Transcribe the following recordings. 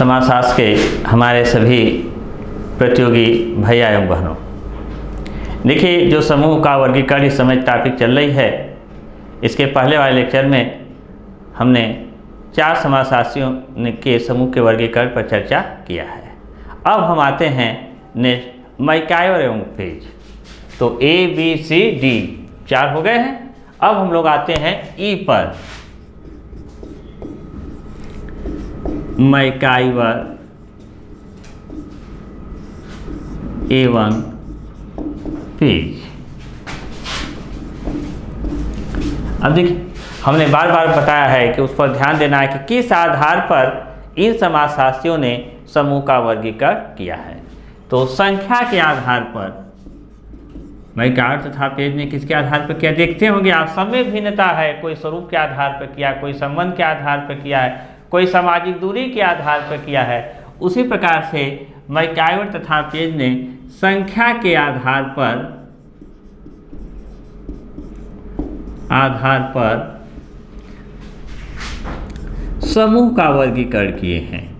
समाजशास्त्र के हमारे सभी प्रतियोगी भैया एवं बहनों, देखिए जो समूह का वर्गीकरण इस समय टॉपिक चल रही है, इसके पहले वाले लेक्चर में हमने 4 समाजशास्त्रियों के समूह के वर्गीकरण पर चर्चा किया है। अब हम आते हैं नेक्स्ट मैकाइवर एवं पेज। तो A, B, C, D 4 हो गए हैं। अब हम लोग आते हैं E पर, मैकाइवर एवं पेज। अब देखिए, हमने बार बार बताया है कि उस पर ध्यान देना है कि किस आधार पर इन समाजशास्त्रियों ने समूह का वर्गीकरण किया है। तो संख्या के आधार पर मैकाइवर तथा पेज ने किसके आधार पर किया, देखते होंगे आप, सब में भिन्नता है। कोई स्वरूप के आधार पर किया, कोई संबंध के आधार पर किया है, कोई सामाजिक दूरी के आधार पर किया है। उसी प्रकार से मैकाइवर तथा पेज ने संख्या के आधार पर समूह का वर्गीकरण किए हैं।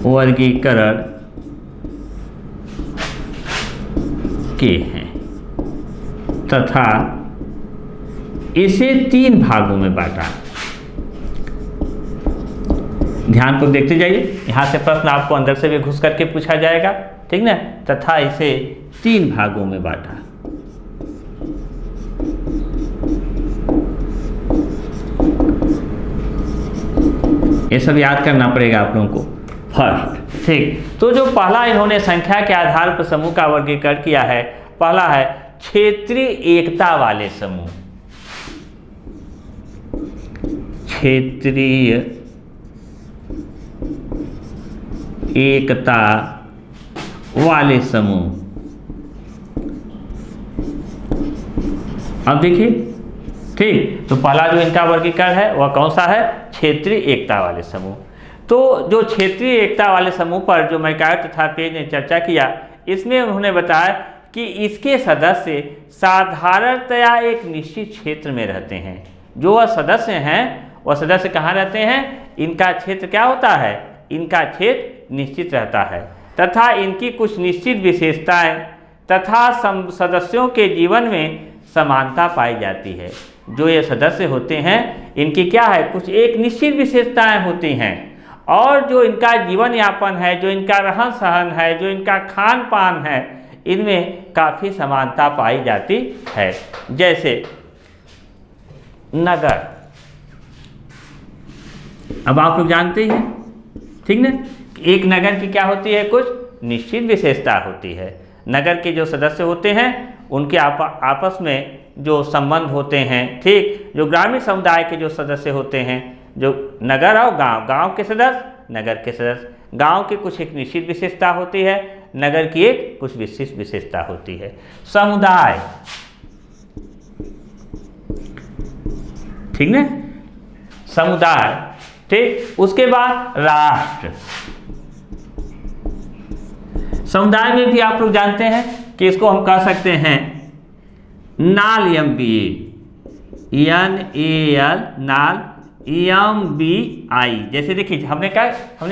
वर्गीकरण किए हैं तथा इसे 3 भागों में बांटा। ध्यान को देखते जाइए, यहां से प्रश्न आपको अंदर से भी घुस करके पूछा जाएगा, ठीक ना। तथा इसे 3 भागों में बांटा। ये सब याद करना पड़ेगा आप लोगों को फर्स्ट, ठीक। तो जो पहला इन्होंने संख्या के आधार पर समूह का वर्गीकरण किया है, पहला है क्षेत्रीय एकता वाले समूह। क्षेत्रीय एकता वाले समूह। अब देखिए, ठीक, तो पहला जो इनका वर्गीकरण है वह कौन सा है, क्षेत्रीय एकता वाले समूह। तो जो क्षेत्रीय एकता वाले समूह पर जो मैकाइवर तथा पेज ने चर्चा किया, इसमें उन्होंने बताया कि इसके सदस्य साधारणतया एक निश्चित क्षेत्र में रहते हैं। जो वह सदस्य हैं, वह सदस्य कहाँ रहते हैं, इनका क्षेत्र क्या होता है, इनका क्षेत्र निश्चित रहता है तथा इनकी कुछ निश्चित विशेषताएं तथा सदस्यों के जीवन में समानता पाई जाती है। जो ये सदस्य होते हैं, इनकी क्या है, कुछ एक निश्चित विशेषताएं होती हैं, और जो इनका जीवन यापन है, जो इनका रहन सहन है, जो इनका खान पान है, इनमें काफ़ी समानता पाई जाती है। जैसे नगर, अब आप लोग जानते हैं, ठीक ना, एक नगर की क्या होती है, कुछ निश्चित विशेषता होती है। नगर के जो सदस्य होते हैं उनके आपस में जो संबंध होते हैं, ठीक। जो ग्रामीण समुदाय के जो सदस्य होते हैं, जो नगर और गांव के सदस्य, नगर के सदस्य, गांव की कुछ एक निश्चित विशेषता होती है, नगर की एक कुछ विशिष्ट विशेषता होती है। समुदाय, ठीक ना, समुदाय, ठीक। उसके बाद राष्ट्र। समुदाय में भी आप लोग जानते हैं कि इसको हम कह सकते हैं नाल, NAL, नाल, MBI। जैसे देखिए, हमने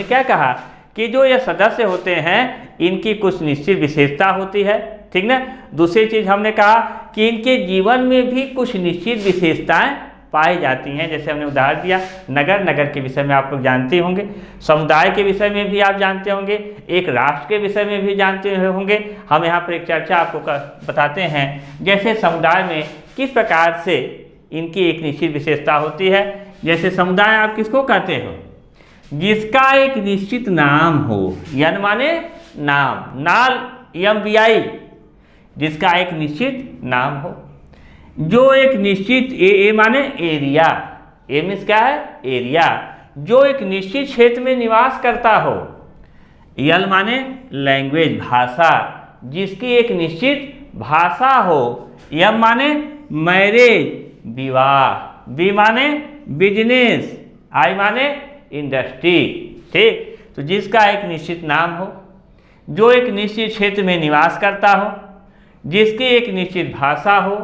क्या कहा कि जो ये सदस्य होते हैं इनकी कुछ निश्चित विशेषता होती है, ठीक ना। दूसरी चीज हमने कहा कि इनके जीवन में भी कुछ निश्चित विशेषताएं पाई जाती हैं। जैसे हमने उदाहरण दिया, नगर के विषय में आप लोग जानते होंगे, समुदाय के विषय में भी आप जानते होंगे, एक राष्ट्र के विषय में भी जानते होंगे। हम यहाँ पर एक चर्चा आपको बताते हैं, जैसे समुदाय में किस प्रकार से इनकी एक निश्चित विशेषता होती है। जैसे समुदाय आप किसको कहते हो, जिसका एक निश्चित नाम हो, यन माने नाम, नाल MBI, जिसका एक निश्चित नाम हो, जो एक निश्चित ए माने एरिया, ए मीन्स क्या है, एरिया, जो एक निश्चित क्षेत्र में निवास करता हो। यल माने लैंग्वेज, भाषा, जिसकी एक निश्चित भाषा हो। यम माने मैरिज, विवाह, बी माने बिजनेस, आई माने इंडस्ट्री, ठीक। तो जिसका एक निश्चित नाम हो, जो एक निश्चित क्षेत्र में निवास करता हो, जिसकी एक निश्चित भाषा हो,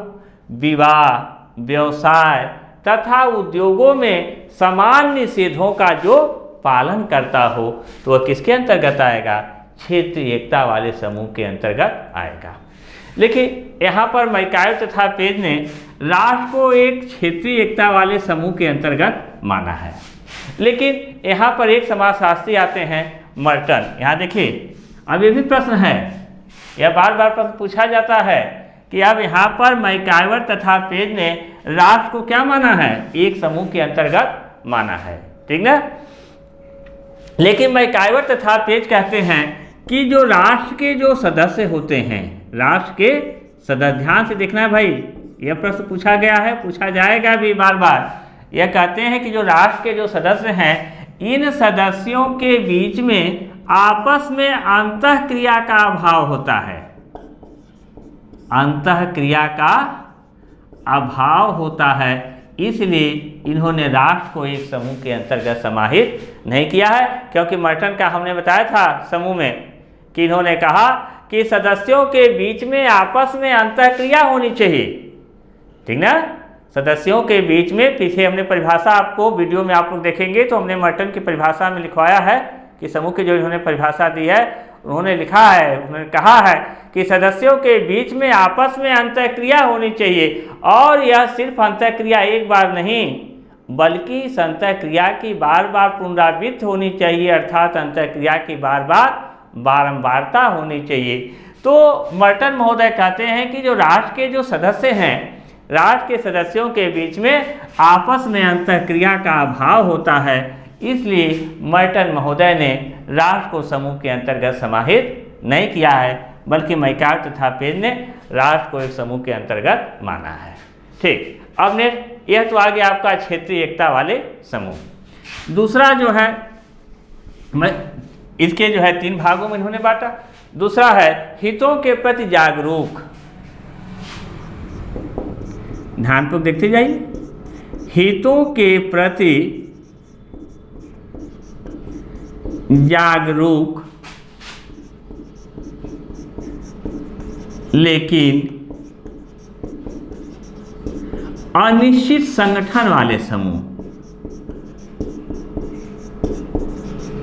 विवाह, व्यवसाय तथा उद्योगों में समान निषेधों का जो पालन करता हो तो वह किसके अंतर्गत आएगा? क्षेत्रीय एकता वाले समूह के अंतर्गत आएगा। लेकिन यहाँ पर मैकाइवर तथा पेज ने राष्ट्र को एक क्षेत्रीय एकता वाले समूह के अंतर्गत माना है। लेकिन यहाँ पर एक समाजशास्त्री आते हैं मर्टन। यहाँ देखिए, अब ये भी प्रश्न है, यह बार बार प्रश्न पूछा जाता है कि अब यहाँ पर मैकाइवर तथा पेज ने राष्ट्र को क्या माना है? एक समूह के अंतर्गत माना है, ठीक ना। लेकिन मैकाइवर तथा पेज कहते हैं कि जो राष्ट्र के जो सदस्य होते हैं, राष्ट्र के सदस्य, ध्यान से देखना है भाई, यह प्रश्न पूछा गया है, पूछा जाएगा भी बार बार। यह कहते हैं कि जो राष्ट्र के जो सदस्य हैं, इन सदस्यों के बीच में आपस में अंतःक्रिया का अभाव होता है। अंतःक्रिया का अभाव होता है, इसलिए इन्होंने राष्ट्र को एक समूह के अंतर्गत समाहित नहीं किया है। क्योंकि मर्टन का हमने बताया था समूह में कि इन्होंने कहा कि सदस्यों के बीच में आपस में अंतःक्रिया होनी चाहिए, ठीक ना। सदस्यों के बीच में, पीछे हमने परिभाषा, आपको वीडियो में आप लोग देखेंगे तो हमने मर्टन की परिभाषा में लिखवाया है कि समूह की जो इन्होंने परिभाषा दी है, उन्होंने लिखा है, उन्होंने कहा है कि सदस्यों के बीच में आपस में अंतःक्रिया होनी चाहिए, और यह सिर्फ अंतःक्रिया एक बार नहीं बल्कि इस अंतःक्रिया की बार बार पुनरावृत्ति होनी चाहिए, अर्थात अंतःक्रिया की बार बार बारंबारता होनी चाहिए। तो मर्टन महोदय कहते हैं कि जो राष्ट्र के जो सदस्य हैं, राष्ट्र के सदस्यों के बीच में आपस में अंतःक्रिया का अभाव होता है, इसलिए मर्टन महोदय ने राष्ट्र को समूह के अंतर्गत समाहित नहीं किया है, बल्कि मैकाइवर तथा पेज ने राष्ट्र को एक समूह के अंतर्गत माना है। ठीक, अब ने यह तो आ गया आपका क्षेत्रीय एकता वाले समूह। दूसरा जो है, इसके जो है 3 भागों में इन्होंने बांटा। दूसरा है हितों के प्रति जागरूक। ध्यानपूर्वक देखते जाइए, हितों के प्रति जागरूक लेकिन अनिश्चित संगठन वाले समूह।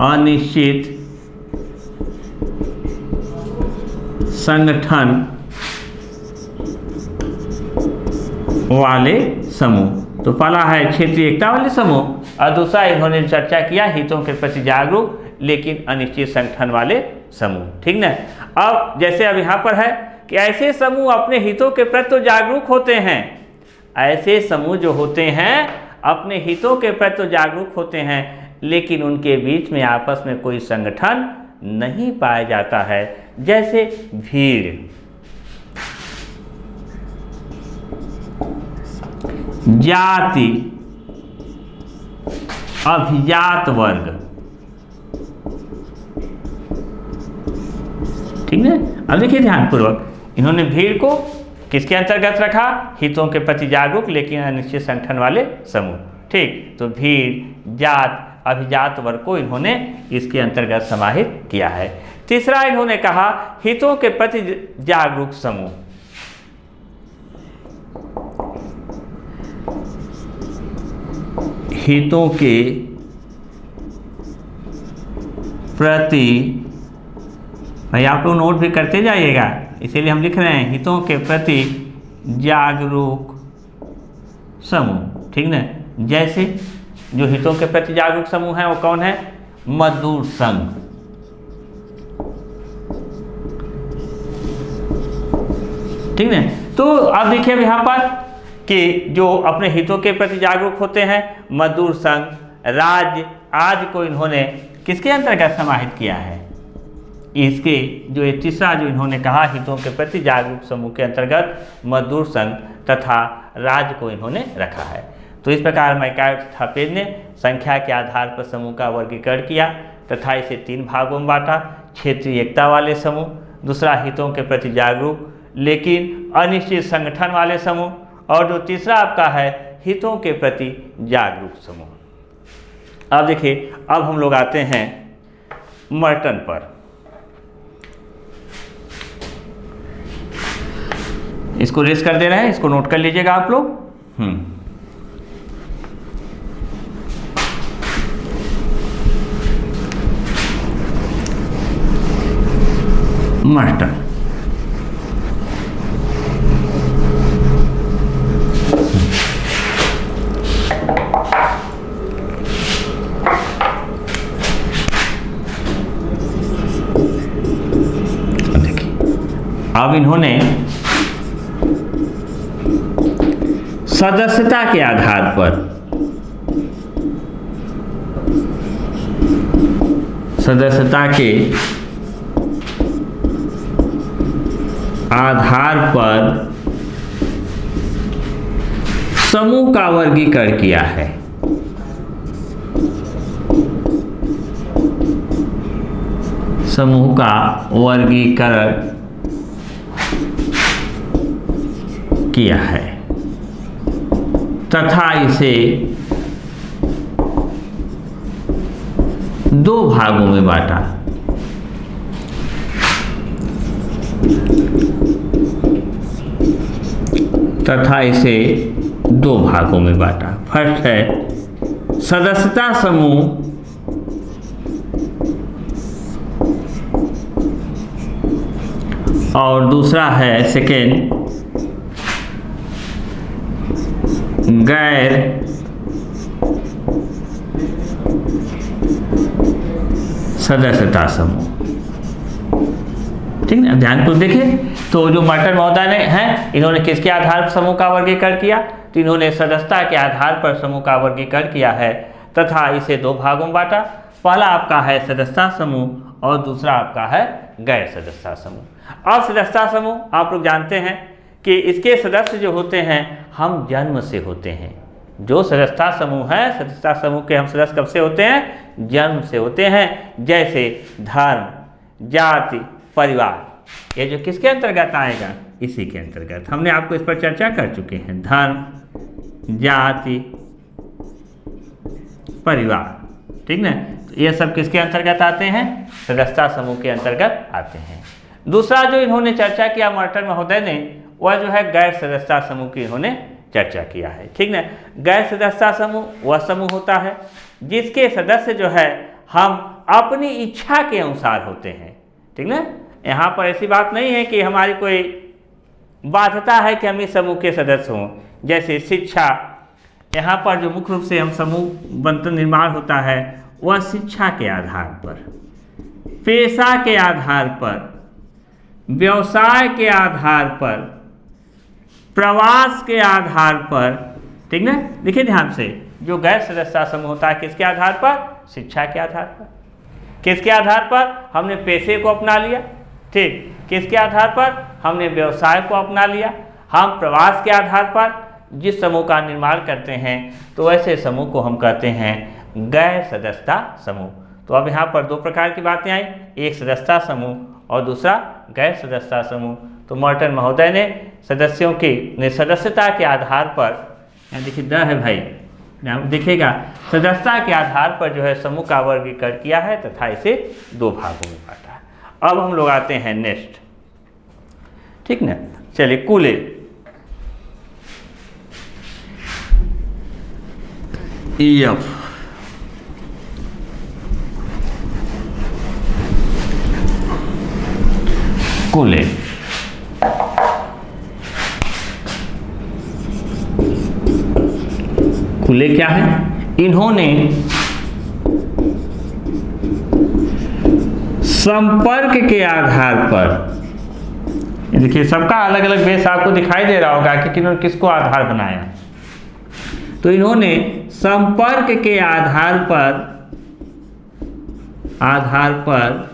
अनिश्चित संगठन वाले समूह। तो पहला है क्षेत्रीय एकता वाले समूह, और दूसरा इन्होंने चर्चा किया हितों के प्रति जागरूक लेकिन अनिश्चित संगठन वाले समूह, ठीक ना। अब जैसे अब यहाँ पर है कि ऐसे समूह अपने हितों के प्रति तो जागरूक होते हैं, ऐसे समूह जो होते हैं अपने हितों के प्रति तो जागरूक होते हैं, लेकिन उनके बीच में आपस में कोई संगठन नहीं पाया जाता है। जैसे भीड़, जाति, अभिजात वर्ग, ठीक है। अब देखिए ध्यानपूर्वक, इन्होंने भीड़ को किसके अंतर्गत रखा? हितों के प्रति जागरूक लेकिन अनिश्चित संगठन वाले समूह, ठीक। तो भीड़, जात, अभिजात वर्ग को इन्होंने इसके अंतर्गत समाहित किया है। तीसरा इन्होंने कहा हितों के प्रति जागरूक समूह। हितों के प्रति, भाई आप लोग नोट भी करते जाइएगा, इसीलिए हम लिख रहे हैं हितों के प्रति जागरूक समूह, ठीक ना। जैसे जो हितों के प्रति जागरूक समूह है वो कौन है? मजदूर संघ, ठीक है। तो अब देखिए यहाँ पर कि जो अपने हितों के प्रति जागरूक होते हैं, मजदूर संघ, राज्य आदि को इन्होंने किसके अंतर्गत समाहित किया है? इसके जो ये तीसरा जो इन्होंने कहा हितों के प्रति जागरूक समूह के अंतर्गत मजदूर संघ तथा राज्य को इन्होंने रखा है। तो इस प्रकार मैकाइवर तथा पेज ने संख्या के आधार पर समूह का वर्गीकरण किया तथा इसे 3 भागों में बांटा। क्षेत्रीय एकता वाले समूह, दूसरा हितों के प्रति जागरूक लेकिन अनिश्चित संगठन वाले समूह, और जो तीसरा आपका है हितों के प्रति जागरूक समूह। अब देखिए, अब हम लोग आते हैं मर्टन पर। इसको रेस कर दे रहे हैं, इसको नोट कर लीजिएगा आप लोग। मास्टर। अब इन्होंने सदस्यता के आधार पर समूह का वर्गीकरण किया है। समूह का वर्गीकरण किया है तथा इसे दो भागों में बांटा। फर्स्ट है सदस्यता समूह और दूसरा है सेकेंड गैर सदस्यता समूह। ठीक है, ध्यान को देखिए। तो जो मार्टर महोदय ने हैं, इन्होंने किसके आधार पर समूह का वर्गीकरण किया? तो इन्होंने सदस्यता के आधार पर समूह का वर्गीकरण किया है तथा इसे दो भागों में बांटा। पहला आपका है सदस्यता समूह और दूसरा आपका है गैर सदस्यता समूह। अब सदस्यता समूह आप लोग जानते हैं कि इसके सदस्य जो होते हैं हम जन्म से होते हैं। जो सदस्यता समूह है, सदस्यता समूह के हम सदस्य कब से होते हैं? जन्म से होते हैं। जैसे धर्म, जाति, परिवार, ये जो किसके अंतर्गत आएगा? इसी के अंतर्गत। हमने आपको इस पर चर्चा कर चुके हैं। धर्म, जाति, परिवार, ठीक ना, ये सब किसके अंतर्गत आते हैं? सदस्यता समूह के अंतर्गत आते हैं। दूसरा जो इन्होंने चर्चा किया मार्टर महोदय ने, वह जो है गैर सदस्यता समूह की इन्होंने चर्चा किया है। ठीक ना, गैर सदस्यता समूह वह समूह होता है जिसके सदस्य जो है हम अपनी इच्छा के अनुसार होते हैं। ठीक ना, यहाँ पर ऐसी बात नहीं है कि हमारी कोई बाध्यता है कि हम इस समूह के सदस्य हों। जैसे शिक्षा, यहाँ पर जो मुख्य रूप से हम समूह बंटन निर्माण होता है वह शिक्षा के आधार पर, पेशा के आधार पर, व्यवसाय के आधार पर, प्रवास के आधार पर। ठीक ना, देखिए ध्यान से, जो गैर सदस्यता समूह होता है किसके आधार पर? शिक्षा के आधार पर। किसके आधार पर? हमने पेशे को अपना लिया। ठीक, किसके आधार पर? हमने व्यवसाय को अपना लिया। हम प्रवास के आधार पर जिस समूह का निर्माण करते हैं तो ऐसे समूह को हम कहते हैं गैर सदस्यता समूह। तो अब यहाँ पर दो प्रकार की बातें आई, एक सदस्यता समूह और दूसरा गैर सदस्यता समूह। तो मार्टर महोदय ने सदस्यों की सदस्यता के आधार पर, यहाँ देखिए द है भाई, देखिएगा, सदस्यता के आधार पर जो है समूह का वर्गीकरण किया है तथा इसे दो भागों में बांटा है। अब हम लोग आते हैं नेक्स्ट। ठीक ना, चलिए कुले। EF कुले। कुले क्या है? इन्होंने संपर्क के आधार पर, देखिए सबका अलग अलग बेस आपको दिखाई दे रहा होगा कि किन्होंने किसको आधार बनाया। तो इन्होंने संपर्क के आधार पर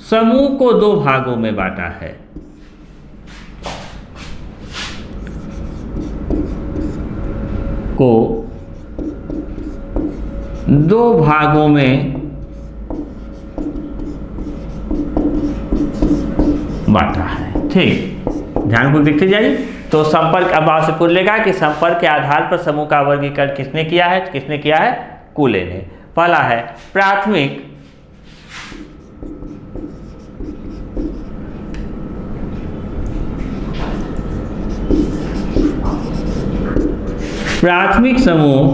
समूह को दो भागों में बांटा है। को दो भागों में बांटा है। ठीक, ध्यान को देखते जाइए। तो संपर्क, अब आपसे पूछ लेगा कि संपर्क के आधार पर समूह का वर्गीकरण किसने किया है? किसने किया है? कुले ने। पहला है प्राथमिक समूह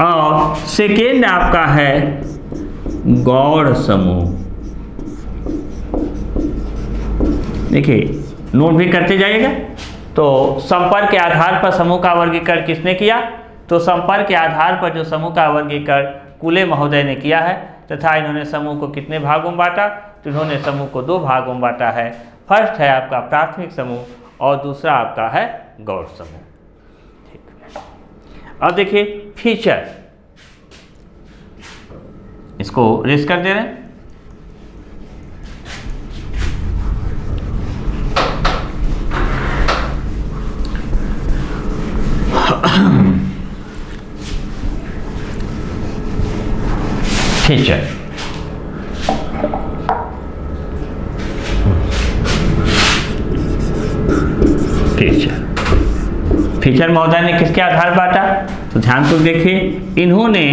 और सेकेंड आपका है गौड़ समूह। देखिए नोट भी करते जाइएगा। तो संपर्क के आधार पर समूह का वर्गीकरण किसने किया? तो संपर्क के आधार पर जो समूह का वर्गीकरण कुले महोदय ने किया है, तथा इन्होंने समूह को कितने भागों में बांटा? तो इन्होंने समूह को 2 भागों में बांटा है। फर्स्ट है आपका प्राथमिक समूह और दूसरा आपका है गौड़ समूह। ठीक, अब देखिए फीचर, इसको रेस कर दे रहे हैं। फीचर, फीचर महोदय ने किसके आधार बांटा? तो ध्यान से देखिए, इन्होंने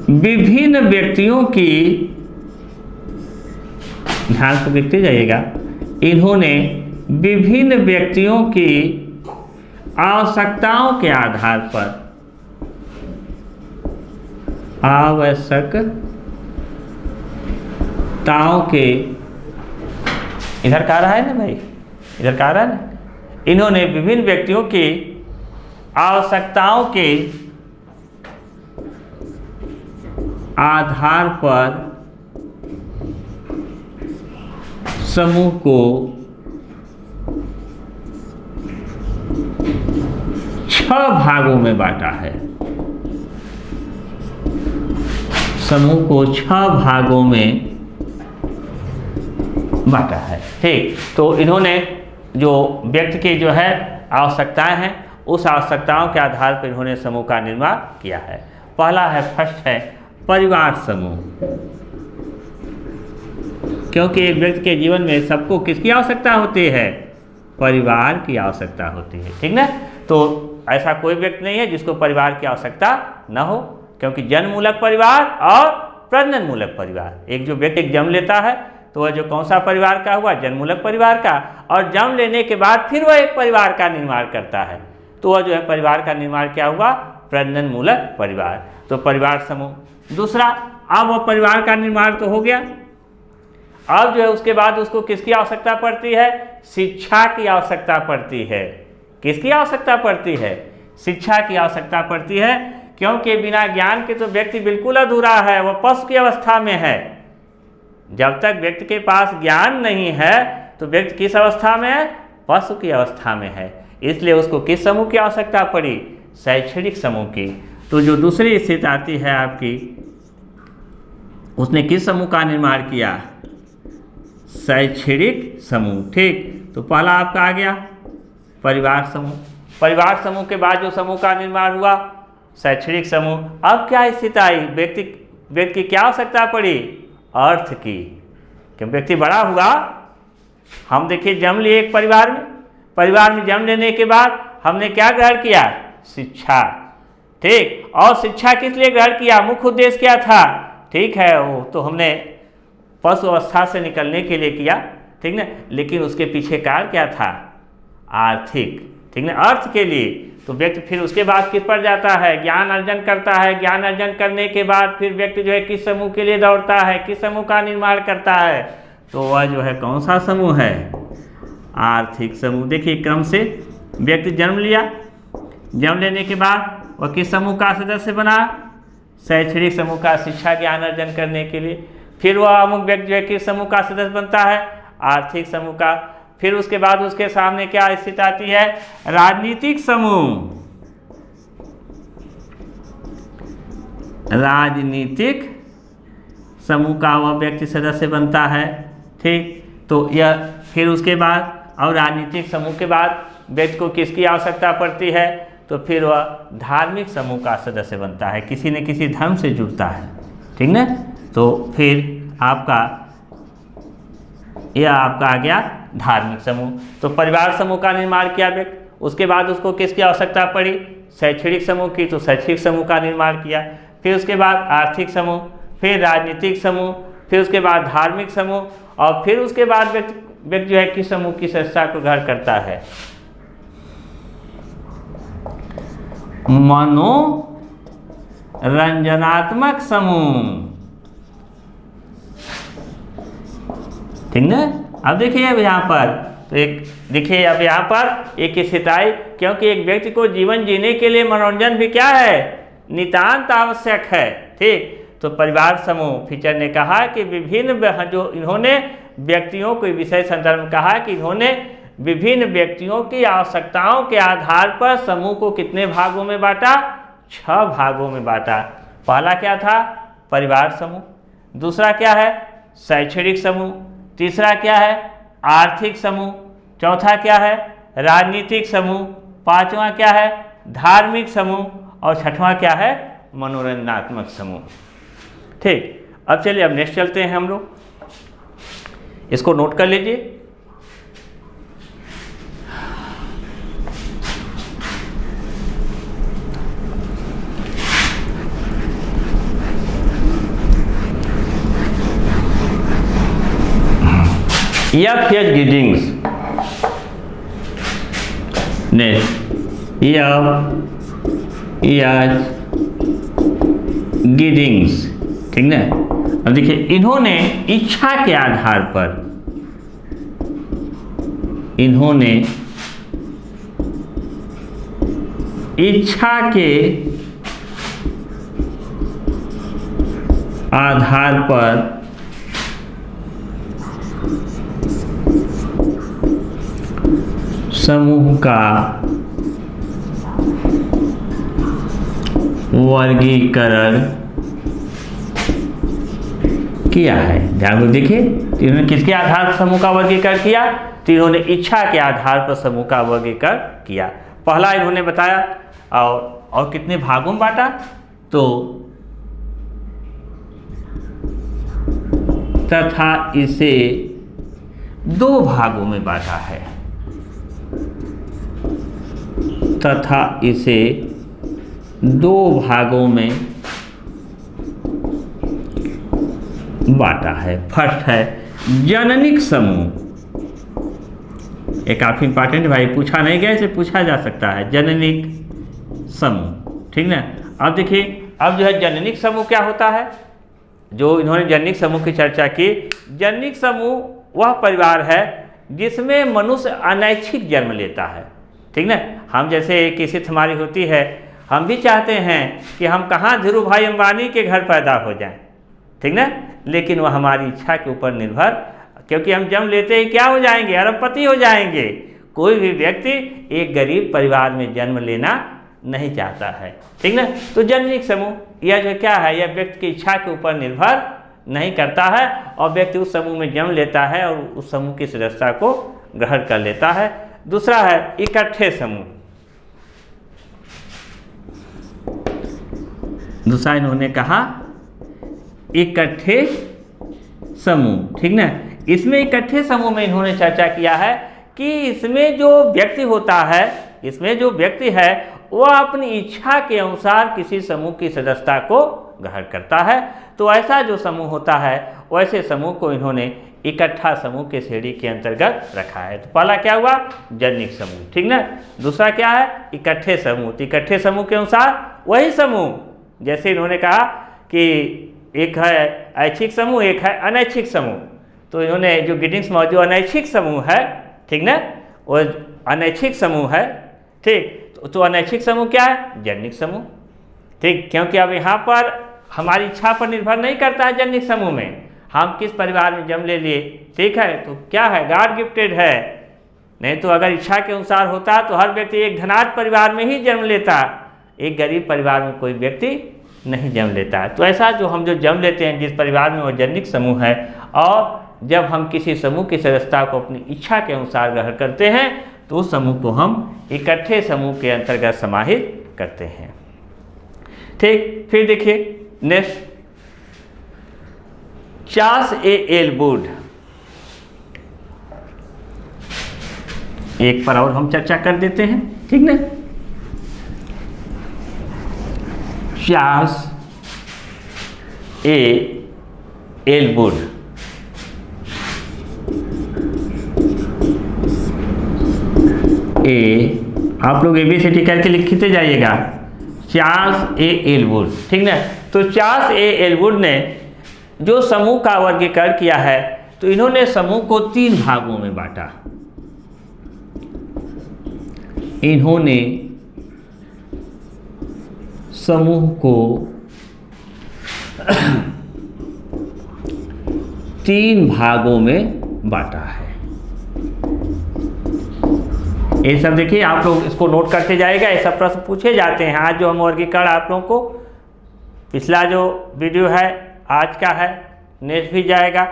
विभिन्न व्यक्तियों की, ध्यान से देखते जाइएगा, इन्होंने विभिन्न व्यक्तियों की आवश्यकताओं के आधार पर, आवश्यकताओं के, इधर कह रहा है ना भाई, इधर कह रहा है ना, इन्होंने विभिन्न व्यक्तियों की आवश्यकताओं के आधार पर समूह को 6 भागों में बांटा है। समूह को 6 भागों में बांटा है। ठीक, तो इन्होंने जो व्यक्ति की जो है आवश्यकताएं हैं, उस आवश्यकताओं के आधार पर इन्होंने समूह का निर्माण किया है। पहला है, फर्स्ट है परिवार समूह, क्योंकि एक व्यक्ति के जीवन में सबको किसकी आवश्यकता होती है? परिवार की आवश्यकता होती है। ठीक ना? तो ऐसा कोई व्यक्ति नहीं है जिसको परिवार की आवश्यकता न हो, क्योंकि जन्ममूलक परिवार और प्रजनन मूलक परिवार, एक जो व्यक्ति जन्म लेता है तो वह जो कौन सा परिवार का हुआ? जन्ममूलक परिवार का, और जन्म लेने के बाद फिर वह एक परिवार का निर्माण करता है, तो वह जो है परिवार का निर्माण क्या हुआ? प्रजनन मूलक परिवार। तो परिवार समूह। दूसरा, अब वह परिवार का निर्माण तो हो गया, अब जो है उसके बाद उसको किसकी आवश्यकता पड़ती है? शिक्षा की आवश्यकता पड़ती है। किसकी आवश्यकता पड़ती है? शिक्षा की आवश्यकता पड़ती है, क्योंकि बिना ज्ञान के तो व्यक्ति बिल्कुल अधूरा है, वह पशु की अवस्था में है। जब तक व्यक्ति के पास ज्ञान नहीं है तो व्यक्ति किस अवस्था में है? पशु की अवस्था में है। इसलिए उसको किस समूह की आवश्यकता पड़ी? शैक्षणिक समूह की। तो जो दूसरी स्थिति आती है आपकी, उसने किस समूह का निर्माण किया? शैक्षणिक समूह। ठीक, तो पहला आपका आ गया परिवार समूह। परिवार समूह के बाद जो समूह का निर्माण हुआ? शैक्षणिक समूह। अब क्या स्थिति आई? व्यक्ति की क्या आवश्यकता पड़ी? अर्थ की। क्यों? व्यक्ति बड़ा हुआ, हम देखिए जन्म लिए एक परिवार में जन्म लेने के बाद हमने क्या ग्रहण किया? शिक्षा। ठीक, और शिक्षा किस लिए ग्रहण किया? मुख्य उद्देश्य क्या था? ठीक है, वो तो हमने पशु अवस्था से निकलने के लिए किया, ठीक ना, लेकिन उसके पीछे कारण क्या था? आर्थिक। ठीक ना, अर्थ के लिए। तो व्यक्ति फिर उसके बाद किस पर जाता है? ज्ञान अर्जन करता है। ज्ञान अर्जन करने के बाद फिर व्यक्ति जो है किस समूह के लिए दौड़ता है? किस समूह का निर्माण करता है? तो वह जो है कौन सा समूह है? आर्थिक समूह। देखिए क्रम से व्यक्ति जन्म लिया, जन्म लेने के बाद वह किस समूह का सदस्य बना? शैक्षणिक समूह का, शिक्षा ज्ञान अर्जन करने के लिए। फिर वह अमुक व्यक्ति जो है किस समूह का सदस्य बनता है? आर्थिक समूह का। फिर उसके बाद उसके सामने क्या स्थिति आती है? राजनीतिक समूह। राजनीतिक समूह का वह व्यक्ति सदस्य बनता है। ठीक, तो यह फिर उसके बाद, और राजनीतिक समूह के बाद व्यक्ति को किसकी आवश्यकता पड़ती है? तो फिर वह धार्मिक समूह का सदस्य बनता है, किसी न किसी धर्म से जुड़ता है। ठीक ना, तो फिर यह आपका आ गया धार्मिक समूह। तो परिवार समूह का निर्माण किया व्यक्ति, उसके बाद उसको किसकी आवश्यकता पड़ी? शैक्षणिक समूह की, तो शैक्षणिक समूह का निर्माण किया। फिर उसके बाद आर्थिक समूह, फिर राजनीतिक समूह, फिर उसके बाद धार्मिक समूह, और फिर उसके बाद व्यक्ति जो है किस समूह की सदस्यता को ग्रहण करता है? मनोरंजनात्मक समूह। ठीक ना। अब देखिए अब यहाँ पर तो एक देखिए अब यहाँ पर एक स्थिति आई, क्योंकि एक व्यक्ति को जीवन जीने के लिए मनोरंजन भी क्या है, नितांत आवश्यक है। ठीक, तो परिवार समूह फीचर ने कहा कि विभिन्न जो इन्होंने व्यक्तियों को विषय संदर्भ में कहा कि इन्होंने विभिन्न व्यक्तियों की आवश्यकताओं के आधार पर समूह को कितने भागों में बांटा, 6 भागों में बांटा। पहला क्या था, परिवार समूह। दूसरा क्या है, शैक्षणिक समूह। तीसरा क्या है, आर्थिक समूह। चौथा क्या है, राजनीतिक समूह। पांचवा क्या है, धार्मिक समूह। और छठवां क्या है, मनोरंजनात्मक समूह। ठीक, अब चलिए अब नेक्स्ट चलते हैं हम लोग, इसको नोट कर लीजिए। F.H. Giddings ने गिडिंग्स, ठीक ना। अब देखिए इन्होंने इच्छा के आधार पर, इन्होंने इच्छा के आधार पर समूह का वर्गीकरण किया है। ध्यान से देखिए, इन्होंने किसके आधार पर समूह का वर्गीकरण किया, तो इन्होंने इच्छा के आधार पर समूह का वर्गीकरण किया। पहला इन्होंने बताया और कितने भागों में बांटा, तो तथा इसे 2 भागों में बांटा है, तथा इसे 2 भागों में बांटा है। फर्स्ट है जननिक समूह, ये काफी इंपॉर्टेंट भाई, पूछा नहीं गया, इसे पूछा जा सकता है, जननिक समूह, ठीक ना। अब देखिए अब जो है जननिक समूह क्या होता है, जो इन्होंने जननिक समूह की चर्चा की। जननिक समूह वह परिवार है जिसमें मनुष्य अनैच्छिक जन्म लेता है, ठीक ना। हम जैसे किसी हमारी होती है, हम भी चाहते हैं कि हम कहाँ धीरू भाई अंबानी के घर पैदा हो जाएं, ठीक ना, लेकिन वह हमारी इच्छा के ऊपर निर्भर, क्योंकि हम जन्म लेते ही क्या हो जाएंगे, अरबपति हो जाएंगे। कोई भी व्यक्ति एक गरीब परिवार में जन्म लेना नहीं चाहता है, ठीक ना। तो जननिक समूह यह जो क्या है, यह व्यक्ति की इच्छा के ऊपर निर्भर नहीं करता है और व्यक्ति उस समूह में जन्म लेता है और उस समूह की सदस्यता को ग्रहण कर लेता है। दूसरा है इकट्ठे समूह। दूसरा इन्होंने कहा इकट्ठे समूह, ठीक ना। इसमें इकट्ठे समूह में इन्होंने चर्चा किया है कि इसमें जो व्यक्ति होता है, इसमें जो व्यक्ति है वह अपनी इच्छा के अनुसार किसी समूह की सदस्यता को ग्रहण करता है। तो ऐसा जो समूह होता है वैसे समूह को इन्होंने इकट्ठा समूह के श्रेणी के अंतर्गत रखा है। तो पहला क्या हुआ, जननिक समूह, ठीक ना। दूसरा क्या है, इकट्ठे समूह। तो इकट्ठे समूह के अनुसार वही समूह, जैसे इन्होंने कहा कि एक है ऐच्छिक समूह, एक है अनैच्छिक समूह। तो इन्होंने जो गिडिंग्स में जो अनैच्छिक समूह है, ठीक ना, वो अनैच्छिक समूह है, ठीक। तो अनैच्छिक समूह क्या है, जननिक समूह, ठीक। क्योंकि अब यहाँ पर हमारी इच्छा पर निर्भर नहीं करता है जननिक समूह में, हम किस परिवार में जन्म ले लिए, ठीक है, तो क्या है, गॉड गिफ्टेड है। नहीं तो अगर इच्छा के अनुसार होता तो हर व्यक्ति एक धनाढ्य परिवार में ही जन्म लेता, एक गरीब परिवार में कोई व्यक्ति नहीं जन्म लेता है। तो ऐसा जो हम जो जन्म लेते हैं जिस परिवार में वो जननिक समूह है, और जब हम किसी समूह की सदस्यता को अपनी इच्छा के अनुसार ग्रहण करते हैं तो उस समूह को हम इकट्ठे समूह के अंतर्गत समाहित करते हैं, ठीक। फिर देखिए नेक्स्ट, चार्ल्स ए एलवुड, एक पर और हम चर्चा कर देते हैं, ठीक ना। चार्ल्स ए एलवुड, आप लोग ABCD करके लिखते जाइएगा, चार्ल्स ए एलवुड, ठीक ना। तो चार्ल्स ए एलवुड ने जो समूह का वर्गीकरण किया है, तो इन्होंने समूह को 3 भागों में बांटा। इन्होंने समूह को 3 भागों में बांटा है। ये सब देखिए, आप लोग इसको नोट करते जाएगा, ये सब प्रश्न पूछे जाते हैं। आज जो हम वर्गीकरण आप लोगों को, पिछला जो वीडियो है आज का है, नेक्स्ट भी जाएगा,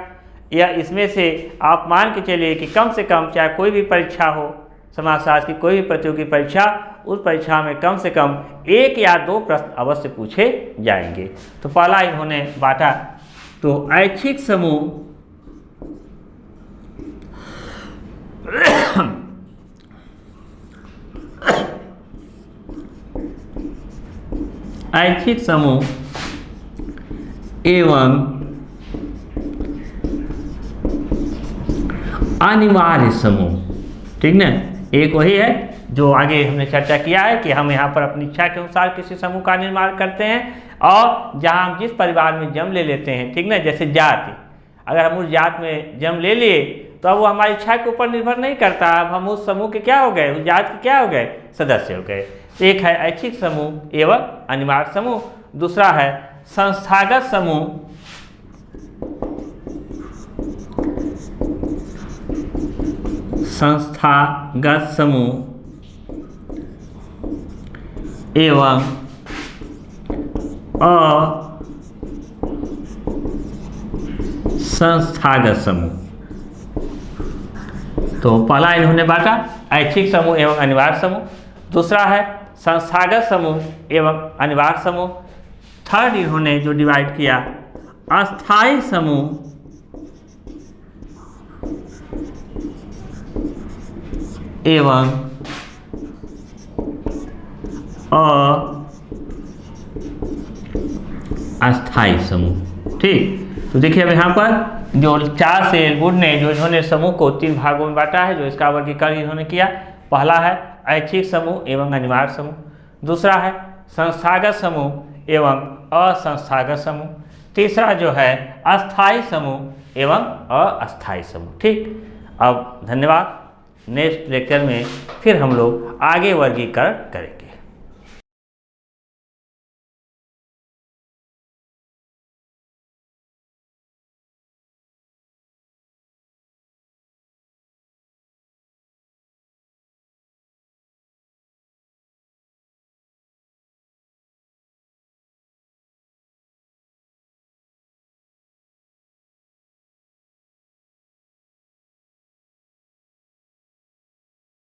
या इसमें से आप मान के चलिए कि कम से कम चाहे कोई भी परीक्षा हो, समाजशास्त्र की कोई भी प्रतियोगी परीक्षा, उस परीक्षा में कम से कम 1 या 2 प्रश्न अवश्य पूछे जाएंगे। तो पहला इन्होंने बांटा, तो ऐच्छिक समूह ऐच्छिक समूह एवं अनिवार्य समूह, ठीक ना। एक वही है जो आगे हमने चर्चा किया है कि हम यहाँ पर अपनी इच्छा के अनुसार किसी समूह का निर्माण करते हैं, और जहाँ हम जिस परिवार में जन्म ले लेते हैं, ठीक ना, जैसे जाति, अगर हम उस जात में जन्म ले लिए तो अब वो हमारी इच्छा के ऊपर निर्भर नहीं करता, अब हम उस समूह के क्या हो गए, उस जात के क्या हो गए, सदस्य हो गए। एक है ऐच्छिक समूह एवं अनिवार्य समूह, दूसरा है संस्थागत समूह संस्थागत समूह एवं असंस्थागत समूह। तो पहला इन्होंने बांटा ऐच्छिक समूह एवं अनिवार्य समूह, दूसरा है संस्थागत समूह एवं अनिवार्य समूह, थर्ड इन्होंने जो डिवाइड किया अस्थायी समूह एवं अस्थायी समूह। ठीक, तो देखिए अब यहाँ पर जो 4 से गुण ने जो इन्होंने समूह को 3 भागों में बांटा है, जो इसका वर्गीकरण इन्होंने किया, पहला है ऐच्छिक समूह एवं अनिवार्य समूह, दूसरा है संस्थागत समूह एवं असंस्थागत समूह, तीसरा जो है अस्थायी समूह एवं अस्थायी समूह। ठीक, अब धन्यवाद। नेक्स्ट लेक्चर में फिर हम लोग आगे वर्गीकरण करेंगे।